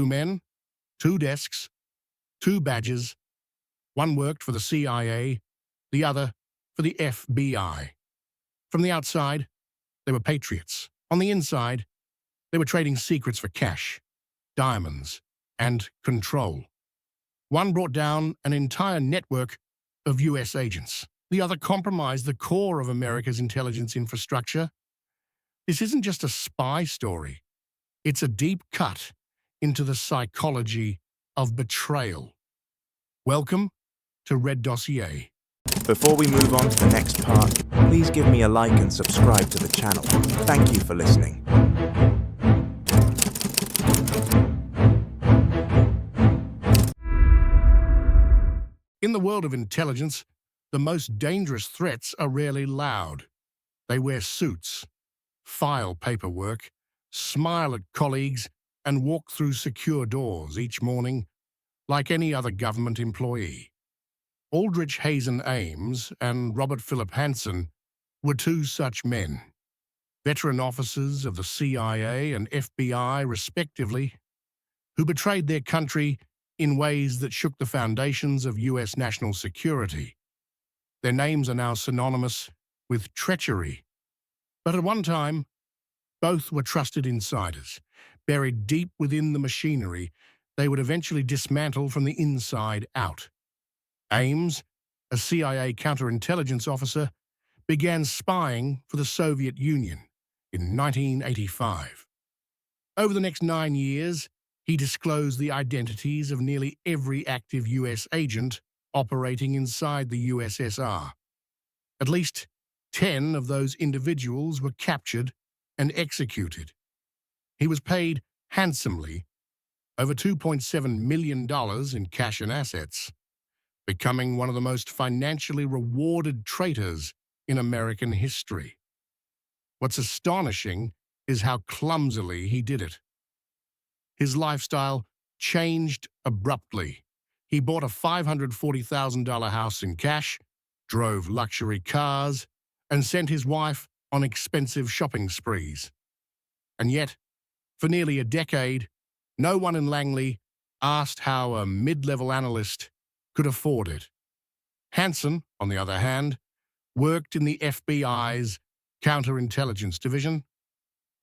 Two men, two desks, two badges. One worked for the CIA, the other for the FBI. From the outside, they were patriots. On the inside, they were trading secrets for cash, diamonds, and control. One brought down an entire network of US agents. The other compromised the core of America's intelligence infrastructure. This isn't just a spy story. It's a deep cut into the psychology of betrayal. Welcome to Red Dossier. Before we move on to the next part, please give me a like and subscribe to the channel. Thank you for listening. In the world of intelligence, the most dangerous threats are rarely loud. They wear suits, file paperwork, smile at colleagues, and walk through secure doors each morning like any other government employee. Aldrich Hazen Ames and Robert Philip Hanssen were two such men, veteran officers of the CIA and FBI, respectively, who betrayed their country in ways that shook the foundations of US national security. Their names are now synonymous with treachery. But at one time, both were trusted insiders. Buried deep within the machinery, they would eventually dismantle from the inside out. Ames, a CIA counterintelligence officer, began spying for the Soviet Union in 1985. Over the next 9 years, he disclosed the identities of nearly every active US agent operating inside the USSR. At least 10 of those individuals were captured and executed. He was paid handsomely, over $2.7 million in cash and assets, becoming one of the most financially rewarded traitors in American history. What's astonishing is how clumsily he did it. His lifestyle changed abruptly. He bought a $540,000 house in cash, drove luxury cars, and sent his wife on expensive shopping sprees. And yet, for nearly a decade, no one in Langley asked how a mid-level analyst could afford it. Hanssen, on the other hand, worked in the FBI's counterintelligence division.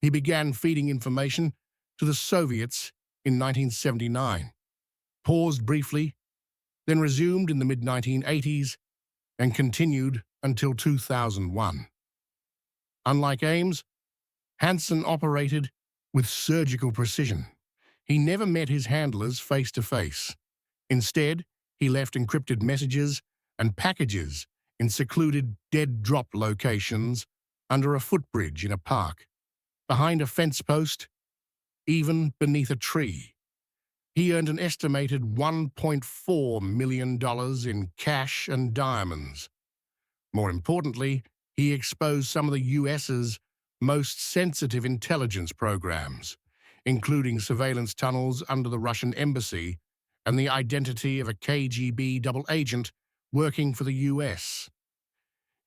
He began feeding information to the Soviets in 1979, paused briefly, then resumed in the mid-1980s, and continued until 2001. Unlike Ames, Hanssen operated with surgical precision. He never met his handlers face-to-face. Instead, he left encrypted messages and packages in secluded dead-drop locations under a footbridge in a park, behind a fence post, even beneath a tree. He earned an estimated $1.4 million in cash and diamonds. More importantly, he exposed some of the US's most sensitive intelligence programs, including surveillance tunnels under the Russian embassy and the identity of a KGB double agent working for the US.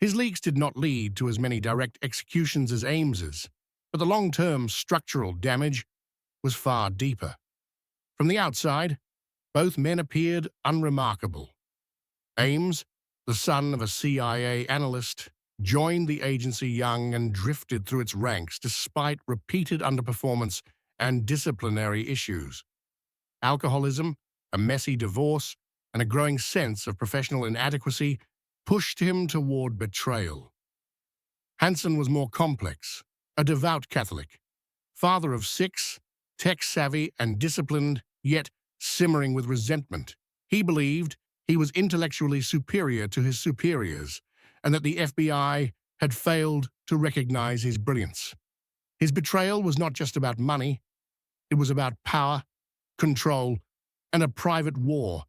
His leaks did not lead to as many direct executions as Ames's, but the long-term structural damage was far deeper. From the outside, both men appeared unremarkable. Ames, the son of a CIA analyst, joined the agency young and drifted through its ranks despite repeated underperformance and disciplinary issues. Alcoholism, a messy divorce, and a growing sense of professional inadequacy pushed him toward betrayal. Hanssen was more complex, a devout Catholic, father of 6, tech-savvy and disciplined, yet simmering with resentment. He believed he was intellectually superior to his superiors, and that the FBI had failed to recognize his brilliance. His betrayal was not just about money, it was about power, control, and a private war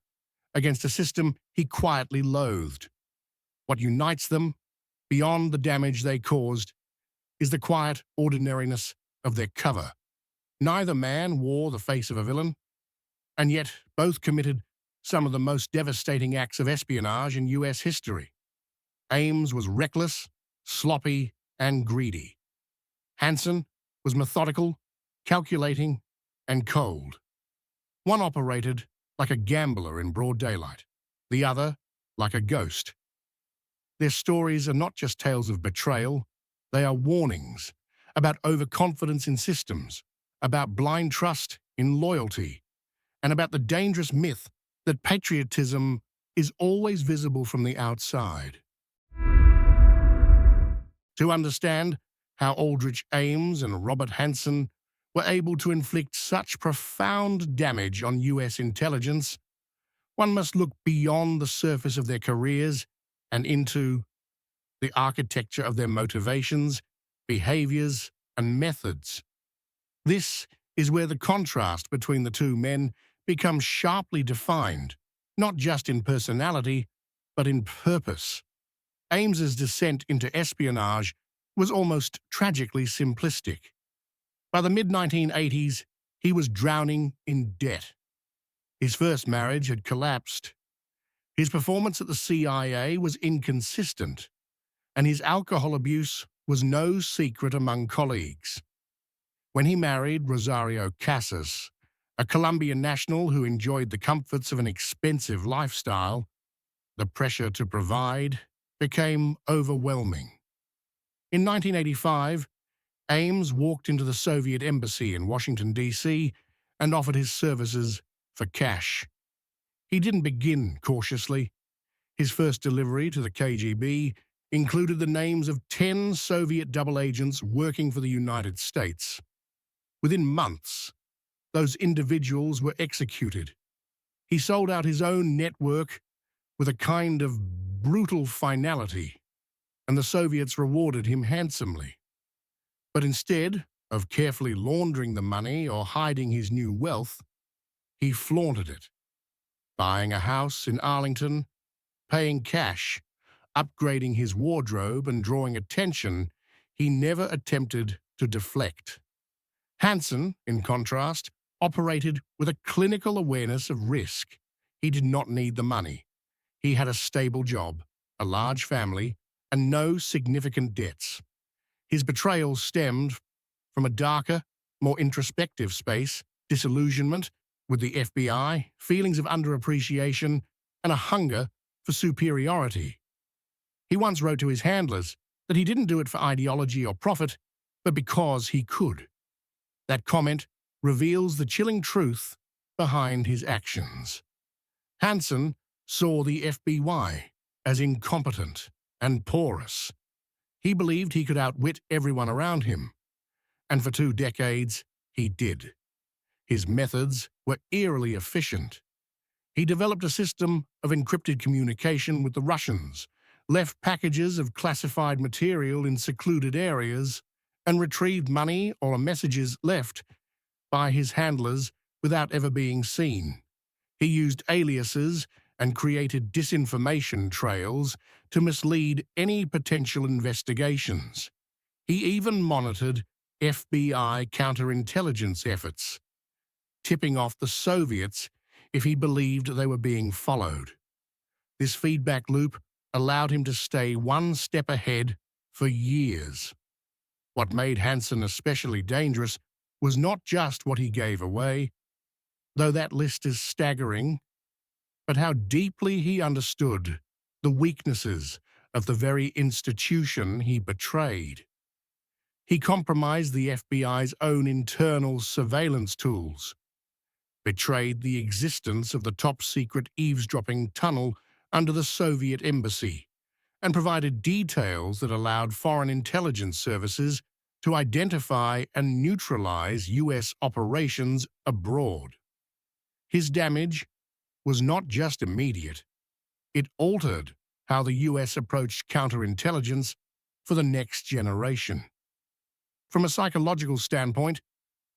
against a system he quietly loathed. What unites them, beyond the damage they caused, is the quiet ordinariness of their cover. Neither man wore the face of a villain, and yet both committed some of the most devastating acts of espionage in US history. Ames was reckless, sloppy, and greedy. Hanssen was methodical, calculating, and cold. One operated like a gambler in broad daylight, the other like a ghost. Their stories are not just tales of betrayal, they are warnings about overconfidence in systems, about blind trust in loyalty, and about the dangerous myth that patriotism is always visible from the outside. To understand how Aldrich Ames and Robert Hanssen were able to inflict such profound damage on US intelligence, one must look beyond the surface of their careers and into the architecture of their motivations, behaviors, and methods. This is where the contrast between the two men becomes sharply defined, not just in personality, but in purpose. Ames's descent into espionage was almost tragically simplistic. By the mid-1980s, he was drowning in debt. His first marriage had collapsed. His performance at the CIA was inconsistent, and his alcohol abuse was no secret among colleagues. When he married Rosario Casas, a Colombian national who enjoyed the comforts of an expensive lifestyle, the pressure to provide became overwhelming. In 1985, Ames walked into the Soviet embassy in Washington, D.C., and offered his services for cash. He didn't begin cautiously. His first delivery to the KGB included the names of 10 Soviet double agents working for the United States. Within months, those individuals were executed. He sold out his own network with a kind of brutal finality, and the Soviets rewarded him handsomely. But instead of carefully laundering the money or hiding his new wealth, he flaunted it, buying a house in Arlington, paying cash, upgrading his wardrobe, and drawing attention he never attempted to deflect. Hanssen, in contrast, operated with a clinical awareness of risk. He did not need the money. He had a stable job, a large family, and no significant debts. His betrayal stemmed from a darker, more introspective space, disillusionment with the FBI, feelings of underappreciation, and a hunger for superiority. He once wrote to his handlers that he didn't do it for ideology or profit, but because he could. That comment reveals the chilling truth behind his actions. Hanssen saw the FBI as incompetent and porous. He believed he could outwit everyone around him, and for 2 decades he did. His methods were eerily efficient. He developed a system of encrypted communication with the Russians, left packages of classified material in secluded areas, and retrieved money or messages left by his handlers without ever being seen. He used aliases and created disinformation trails to mislead any potential investigations. He even monitored FBI counterintelligence efforts, tipping off the Soviets if he believed they were being followed. This feedback loop allowed him to stay one step ahead for years. What made Hanssen especially dangerous was not just what he gave away, though that list is staggering, but how deeply he understood the weaknesses of the very institution he betrayed. He compromised the FBI's own internal surveillance tools, betrayed the existence of the top-secret eavesdropping tunnel under the Soviet embassy, and provided details that allowed foreign intelligence services to identify and neutralize U.S. operations abroad. His damage was not just immediate. It altered how the U.S. approached counterintelligence for the next generation. From a psychological standpoint,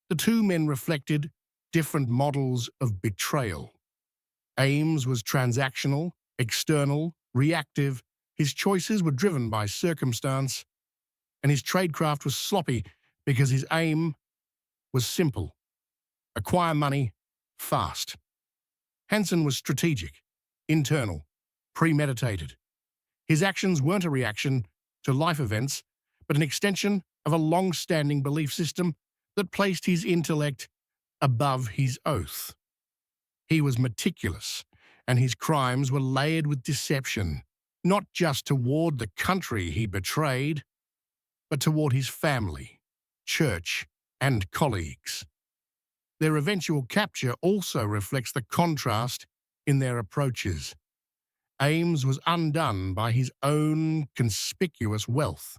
the two men reflected different models of betrayal. Ames was transactional, external, reactive. His choices were driven by circumstance, and his tradecraft was sloppy because his aim was simple: acquire money fast. Hanssen was strategic, internal, premeditated. His actions weren't a reaction to life events, but an extension of a long-standing belief system that placed his intellect above his oath. He was meticulous, and his crimes were layered with deception, not just toward the country he betrayed, but toward his family, church, and colleagues. Their eventual capture also reflects the contrast in their approaches. Ames was undone by his own conspicuous wealth.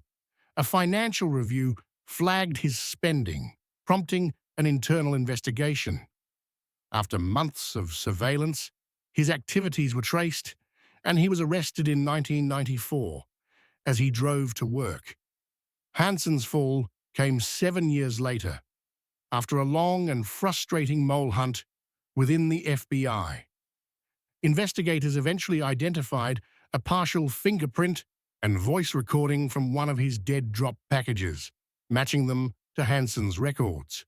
A financial review flagged his spending, prompting an internal investigation. After months of surveillance, his activities were traced, and he was arrested in 1994 as he drove to work. Hansen's fall came 7 years later, after a long and frustrating mole hunt within the FBI. Investigators eventually identified a partial fingerprint and voice recording from one of his dead drop packages, matching them to Hansen's records.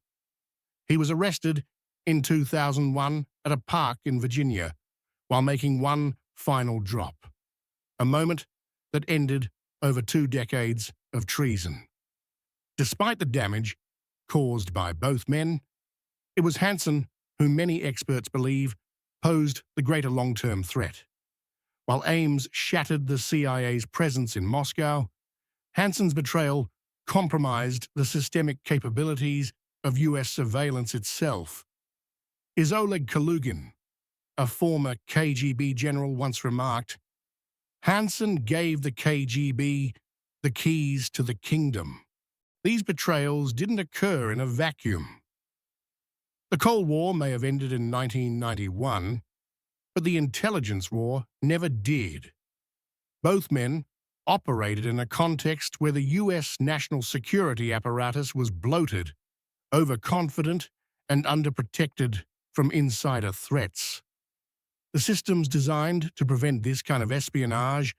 He was arrested in 2001 at a park in Virginia while making one final drop, a moment that ended over 2 decades of treason. Despite the damage caused by both men, it was Hansen who many experts believe posed the greater long-term threat. While Ames shattered the CIA's presence in Moscow, Hansen's betrayal compromised the systemic capabilities of US surveillance itself. As Oleg Kalugin, a former KGB general, once remarked, Hansen gave the KGB the keys to the kingdom. These betrayals didn't occur in a vacuum. The Cold War may have ended in 1991, but the intelligence war never did. Both men operated in a context where the US national security apparatus was bloated, overconfident, and underprotected from insider threats. The systems designed to prevent this kind of espionage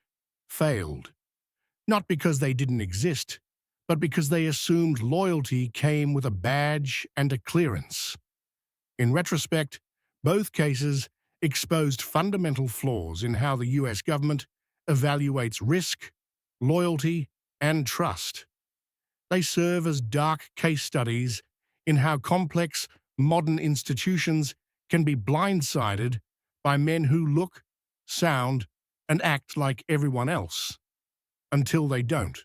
failed, not because they didn't exist, but because they assumed loyalty came with a badge and a clearance. In retrospect, both cases exposed fundamental flaws in how the US government evaluates risk, loyalty, and trust. They serve as dark case studies in how complex modern institutions can be blindsided by men who look, sound, and act like everyone else, until they don't.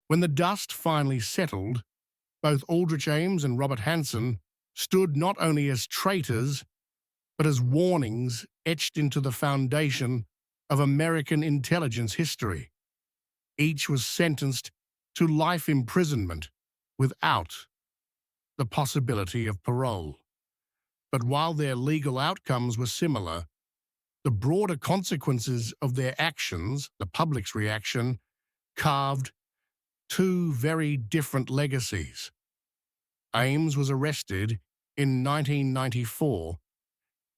When the dust finally settled, both Aldrich Ames and Robert Hansen stood not only as traitors, but as warnings etched into the foundation of American intelligence history. Each was sentenced to life imprisonment without the possibility of parole. But while their legal outcomes were similar, the broader consequences of their actions, the public's reaction, carved 2 very different legacies. Ames was arrested in 1994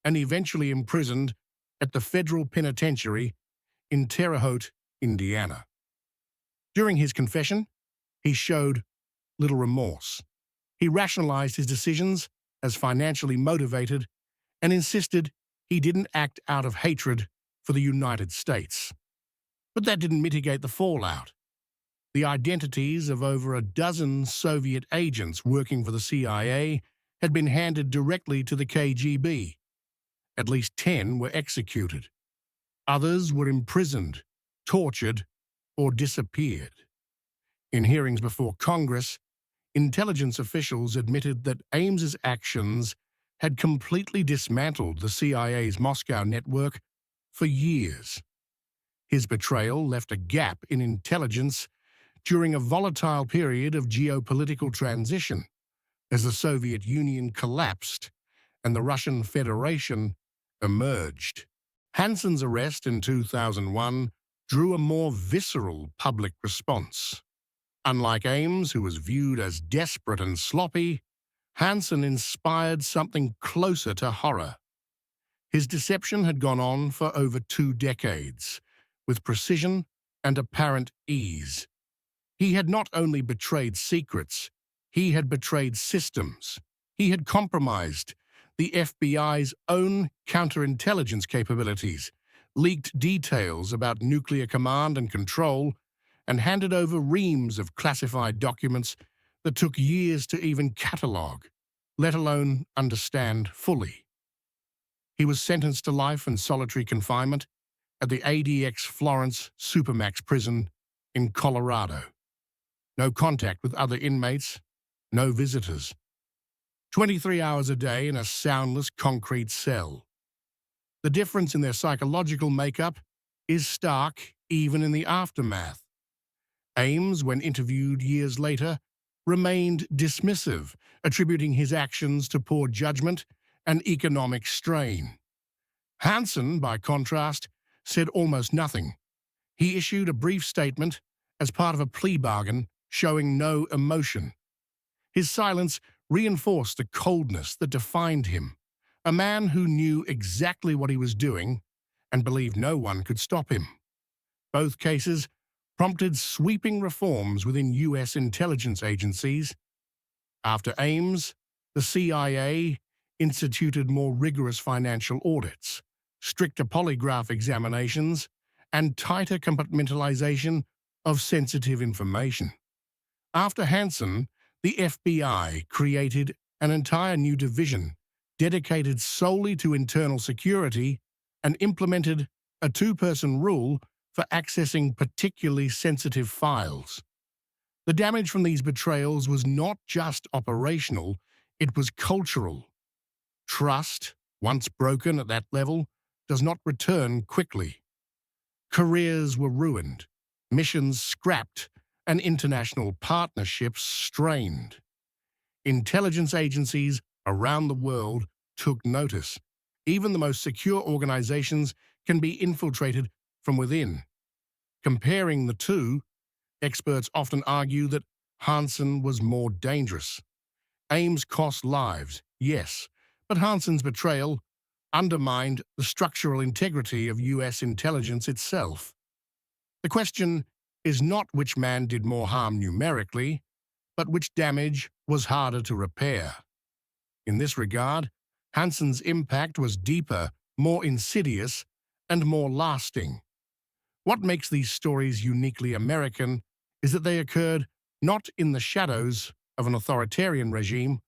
and eventually imprisoned at the federal penitentiary in Terre Haute, Indiana. During his confession, he showed little remorse. He rationalized his decisions as financially motivated and insisted he didn't act out of hatred for the United States. But that didn't mitigate the fallout. The identities of over a dozen Soviet agents working for the CIA had been handed directly to the KGB. At least 10 were executed. Others were imprisoned, tortured, or disappeared. In hearings before Congress, intelligence officials admitted that Ames's actions had completely dismantled the CIA's Moscow network for years. His betrayal left a gap in intelligence during a volatile period of geopolitical transition as the Soviet Union collapsed and the Russian Federation emerged. Hansen's arrest in 2001 drew a more visceral public response. Unlike Ames, who was viewed as desperate and sloppy, Hansen inspired something closer to horror. His deception had gone on for over 2 decades, with precision and apparent ease. He had not only betrayed secrets, he had betrayed systems. He had compromised the FBI's own counterintelligence capabilities, leaked details about nuclear command and control, and handed over reams of classified documents that took years to even catalogue. let alone understand fully. He was sentenced to life and solitary confinement at the ADX Florence Supermax prison in Colorado. No contact with other inmates, no visitors. 23 hours a day in a soundless concrete cell. The difference in their psychological makeup is stark even in the aftermath. Ames, when interviewed years later, remained dismissive, attributing his actions to poor judgment and economic strain. Hansen, by contrast, said almost nothing. He issued a brief statement as part of a plea bargain, showing no emotion. His silence reinforced the coldness that defined him, a man who knew exactly what he was doing and believed no one could stop him. Both cases prompted sweeping reforms within U.S. intelligence agencies. After Ames, the CIA instituted more rigorous financial audits, stricter polygraph examinations, and tighter compartmentalization of sensitive information. After Hansen, the FBI created an entire new division dedicated solely to internal security and implemented a two-person rule for accessing particularly sensitive files. The damage from these betrayals was not just operational, it was cultural. Trust, once broken at that level, does not return quickly. Careers were ruined, missions scrapped, and international partnerships strained. Intelligence agencies around the world took notice. Even the most secure organizations can be infiltrated from within. Comparing the two, experts often argue that Hansen was more dangerous. Ames cost lives, yes, but Hansen's betrayal undermined the structural integrity of U.S. intelligence itself. The question is not which man did more harm numerically, but which damage was harder to repair. In this regard, Hansen's impact was deeper, more insidious, and more lasting. What makes these stories uniquely American is that they occurred not in the shadows of an authoritarian regime,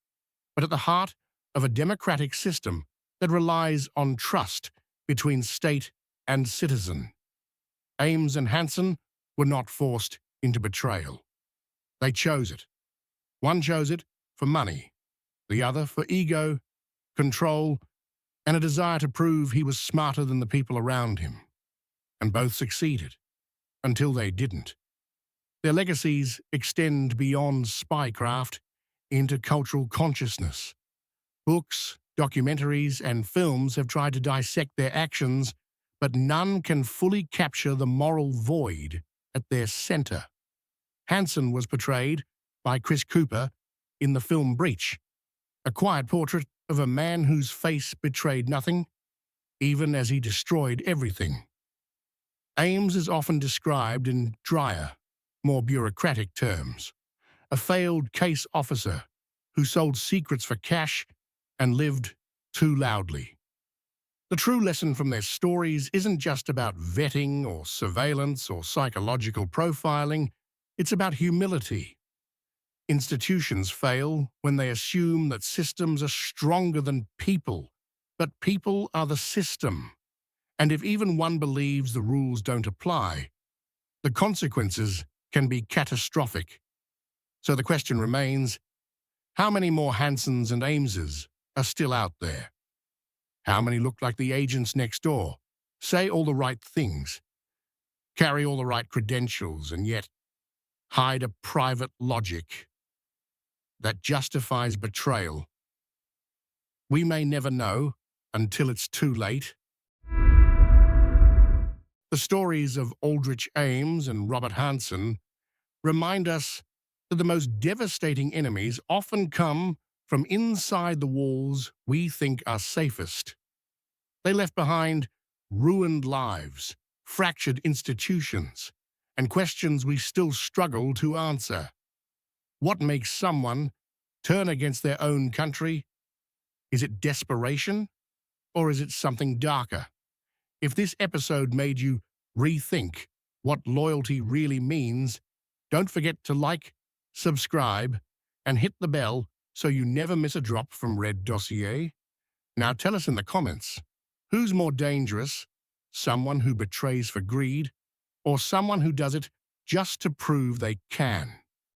but at the heart of a democratic system that relies on trust between state and citizen. Ames and Hansen were not forced into betrayal. They chose it. One chose it for money, the other for ego, control, and a desire to prove he was smarter than the people around him. And both succeeded, until they didn't. Their legacies extend beyond spycraft into cultural consciousness. Books, documentaries, and films have tried to dissect their actions, but none can fully capture the moral void at their center. Hansen was portrayed by Chris Cooper in the film Breach, a quiet portrait of a man whose face betrayed nothing, even as he destroyed everything. Ames is often described in drier, more bureaucratic terms, a failed case officer who sold secrets for cash and lived too loudly. The true lesson from their stories isn't just about vetting or surveillance or psychological profiling, it's about humility. Institutions fail when they assume that systems are stronger than people, but people are the system. And if even one believes the rules don't apply, the consequences can be catastrophic. So the question remains, how many more Hansens and Ameses are still out there? How many look like the agents next door, say all the right things, carry all the right credentials, and yet hide a private logic that justifies betrayal? We may never know until it's too late. The stories of Aldrich Ames and Robert Hansen remind us that the most devastating enemies often come from inside the walls we think are safest. They left behind ruined lives, fractured institutions, and questions we still struggle to answer. What makes someone turn against their own country? Is it desperation, or is it something darker? If this episode made you rethink what loyalty really means, don't forget to like, subscribe, and hit the bell so you never miss a drop from Red Dossier? Now tell us in the comments, who's more dangerous? Someone who betrays for greed, or someone who does it just to prove they can?